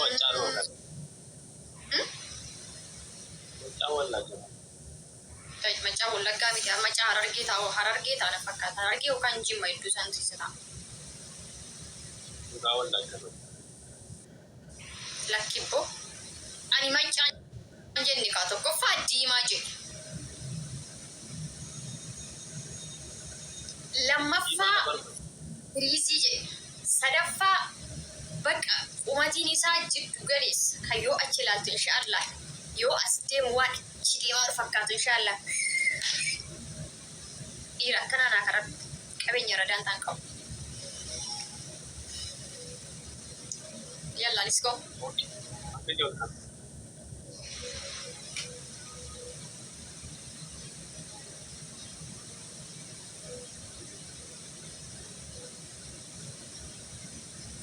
macam kan? Macam lagi. Tapi macam Wallagga miti macam Harargee tahu fakkaata Harargee yookaan Jimma iddoo isaan sisita. Bukan lagi. Lakkibbo ani macam jenni kaa tokko diimaa jedhe. Lammaffaa Riizii jedhe. Sadaffaa bakka uummatiin isaa jiddu galeessa kan yoo achi ilaaltu inshaallah yoo as deemu waan achi deemaa fakkaatu inshaallah. Dhiira akkanaa naa karaa qabeenya radaan ta'an qabu. Yalla, let's go.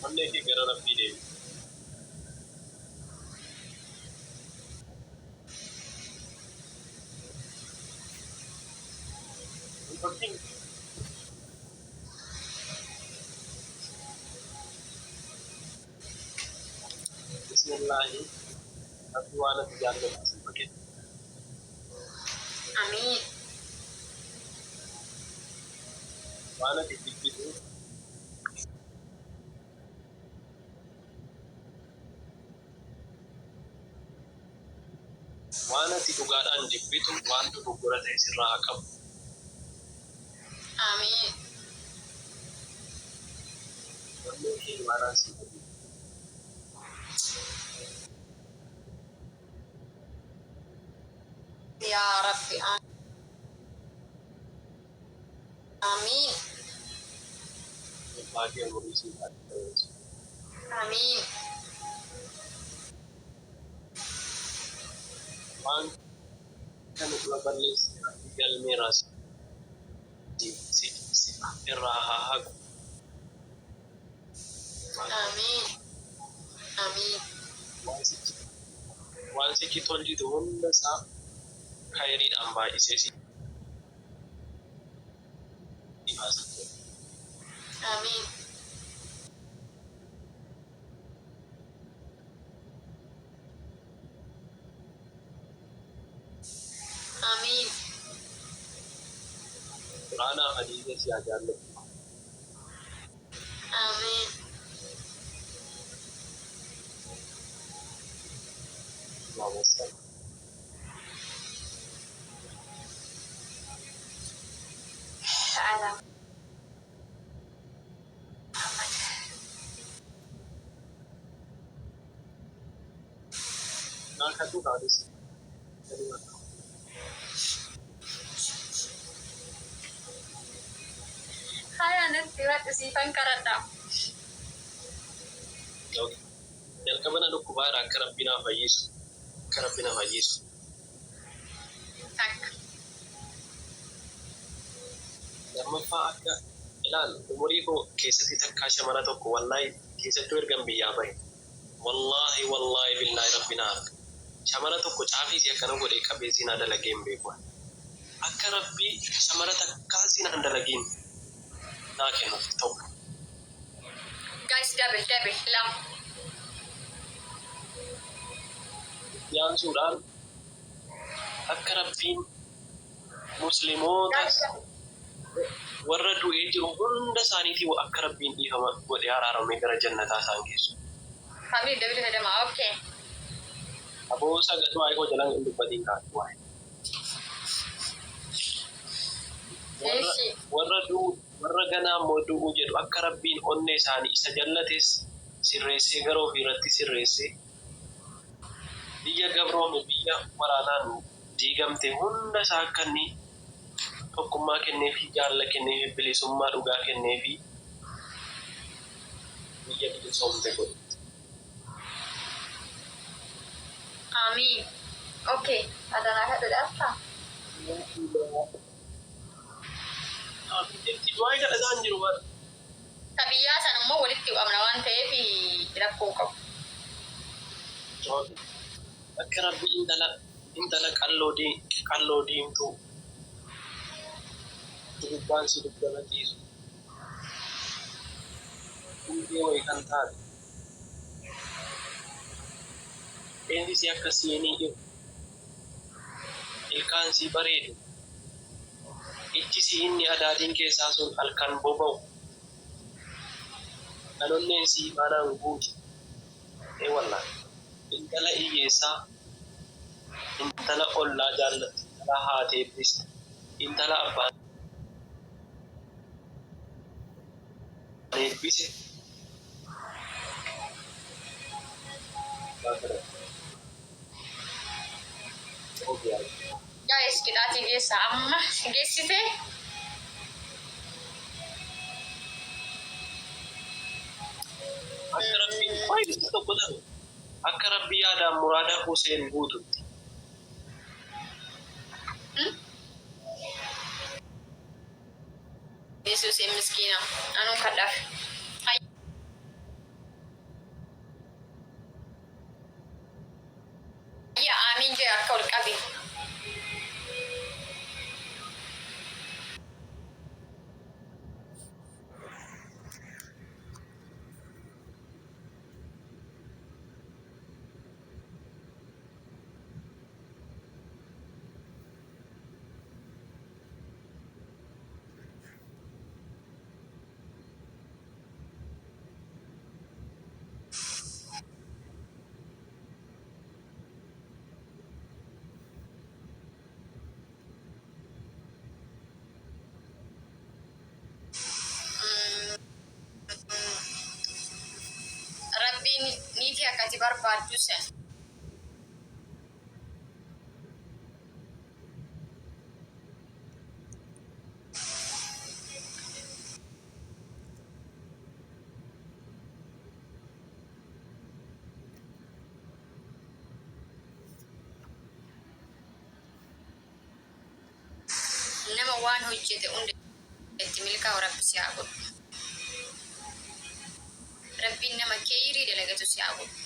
Monday ki gara Rabbi deebi. Bismillahi. Rabbi waan ati jaallatu si bakke. Amiin. Waan ati jibbitu waan ati dhugaadhaan jibbitu waan dogoggora ta'e sirraa haa qabu. Amiin. Monday ki imaanaa si bakke. Ya Rabbi. Amiin. Bahagia ngurusi terus. Amiin. Waan kan dua balis tinggal miras si irraha. Amiin. Amiin. Waan si kitolli hunda isaa khayriidhaan baay'isee si baasa. Amiin. Amiin. Quraana hadiisa si jaallatu. Amiin. Namaste. Alam. Nakatu hadis. Kaya nagtiwat isipan karata. Jalqabana dhukkubaadha akka Rabbina fayyisu. Akka Rabbina fayyisu. Tak. Lammaffaa akka ilaal umurii koo keessatti takkaa shamara tokko wallahi keessattuu ergan biyyaa bahe. Wallahi billahi Rabbina arga. Shamara tokko caafii si akkana godhee qabee zinaa dalagee hin beeku. Akka Rabbii shamara takkaa zinaa dalageen naa kennuuf tokko. Guys, double, lam. Yaansuudhaan akka Rabbiin musliimoota warra du'ee jiru hunda isaaniitii akka Rabbiin dhiifama godhee araaramee gara jannataa isaan geessu. Family double hedama, okay. Aboo sagaduu waa'ee koo jalaan hin dubbatiin kaatu waa'ee. Warra ganaa immoo du'uu jedhu akka Rabbiin onnee isaanii isa jallates sirreessee gara ofiirratti sirreessee biyya gabroome biyya waraanaan diigamte hunda isaa akka inni tokkummaa kenneefi jaalala kenneefi bilisummaa dhugaa kenneefi biyya bilisoomte godhe. Amiin. Okay. Adanaa kan dhudhaafta? Waa'ee kadhataan jiru bara. Biyyaa sana immoo walitti qabna waan ta'eef rakkoo qabu. Akka Rabbi intala qalloo diimtuu dubbaan si dubbatachiisu. Hundee wayii kan taate Eendi si akkasiinii jiru. Ilkaan si bareedu. Ijji si inni adaadiin keessaa sun halkan boba'u. Dhalonneen si baanaan guutu. Wallaan. Intala hiyyeessaa. Intala ollaa jaallatu. Intala haati eebbiste. Intala abbaan eebbise. Guys, qixaatii geessa amma geessite. Akka rabbiin faayidaa tokko ta'u. Akka rabbi yaadaan muraada Huseen guututti. Yesus yang miskina, anu kadaf. Ya amin je akal kabi. Niti akkati barbaaddu sen. Nama waan hojjete hundeetti milkaa Rabbi haa godhu. Rabbiin nama keeyrii dalagatu si haa godhu.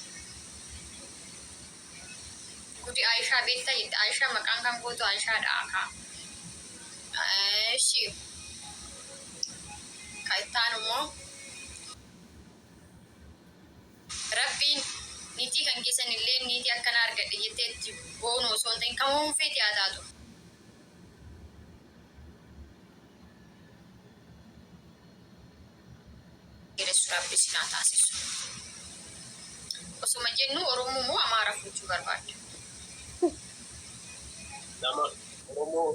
Kuti Aishaa beektaa jette. Aishaa maqaan kan gootu Aishaa dhaakaa. Ishi kan ittaan immoo Rabbiin niitii kan keessan illee niitii akkana argadhe jettee itti boonu osoo hin ta'in kamuun feeti haa taatu. Rabbi sinaa taasisu. Osuma jennu Oromoo moo Amaara fuuchuu barbaadda? Nama Oromoo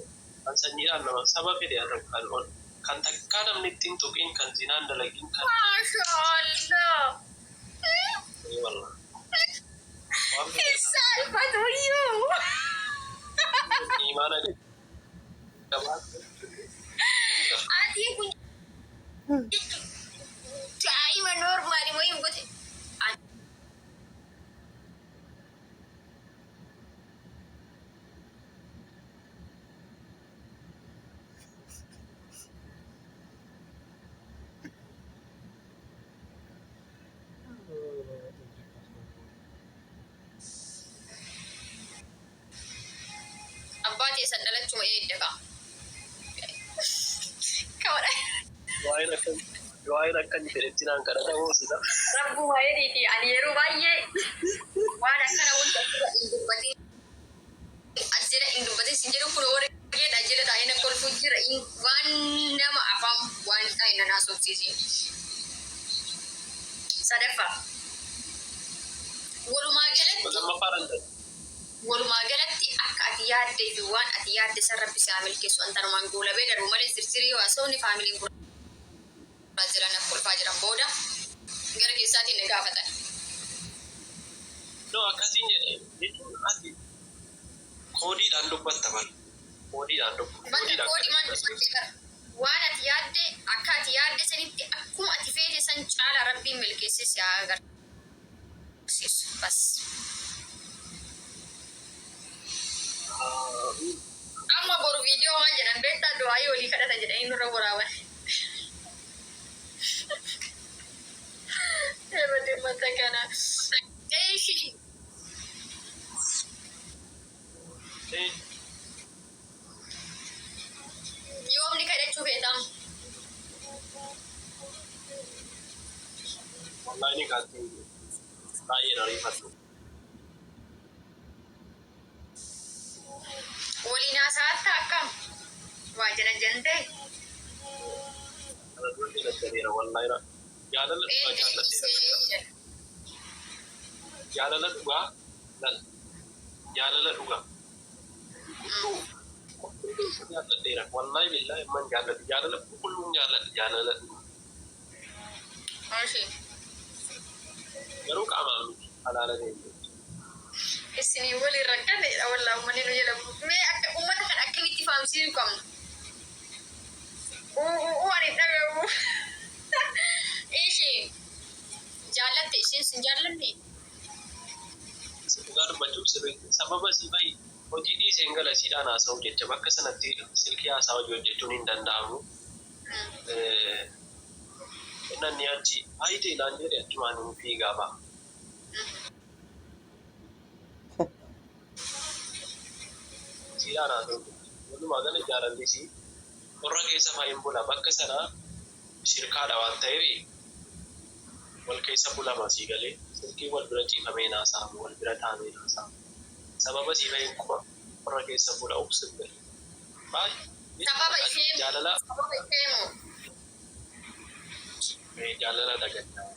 kan sanyiidhaan nama saba fedhe haa ta'u kan oolu. Kan takkaa namni ittiin tuqiin kan zinaan dalagin kan. Maashaallah. Wallaan. Salfatuyyuu. Imaana gabaatu. Ati kun daa'ima normaali moo hin gote? Abbaati eessan dhalachuma eeddaqa. Kamadha. Waa'een akkan fedhetti naan kadhata hoosisa. Rabbuma hedhiiti ani yeroo baay'ee waan akkana hunda hin dubbatin. Ajjira hin dubbatin sin jedhu kun warreen ajjira taa'ee na kolfu jira waan nama afaan waan taa'e na naasofsiisin. Sadaffaa. Walumaa galatti akka ati yaadde fi waan ati yaadde san Rabbi isaa milkeessu antanumaan goolabee darbu malee sirsirii haasawni faamiliin kun jiran kolfaa jiran booda gara keessaatiin ni gaafatan. No akkasiin jedhee jechuun ati koodiidhaan dubbatta bara. Koodiidhaan dubbatta. Koodii maan dubbattee bara. Waan ati yaadde akka ati yaadde sanitti akkuma ati feete san caala Rabbiin milkeessee si haa agarsiisu. Bas. Amma boru viidiyoo waan jedhan beektaa du'aayii olii kadhata jedhanii nurra waraaban. Eebate mata kana. Eeshi. Yoomni kadhachuu feetam. Wallahi ni kaatti baay'ee na riifatu. waliin haasawatta akkam waa jala jantee Kana dura daddabeera wallahi. Jaalala dhugaa jaalladheera. Jaalala dhugaa lan jaalala dhugaa. Kulluu jaalladheera wallahi billahi man jaalladhe jaalala kulluun jaalladhe jaalala dhugaa. Oshi. Garuu qaamaan miti halaala deemte. Isinii waliin rakkateedha wallaahi uummanni nu jala mee akka uummata kan akkamitti faamsiisuu qabna. Waan hin dhagahu. Ishee jaallatte isheen sin jaallanne. Dhugaa dubbachuuf sirriitti sababa sii bahi hojii dhiiseen gala siidhaan haasa'u jecha bakka sanatti silkii haasaa hojii hojjechuun hin danda'amu. Inni achi haayitee ilaan jedhe achumaan hin fiigaa ba'a. Siidhaan haasa'u walumaa gala jaalallisii qorra keessa faayin bula bakka sanaa shirkaadha waan ta'eef wal keessa bulama sii galee silkii wal bira ciifamee naasa'amu wal bira taa'amee naasa'amu sababa sii bahin qorra keessa bula ubsin galee Sababa ishee jaalala sababa ishee moo jaalala dagaddaa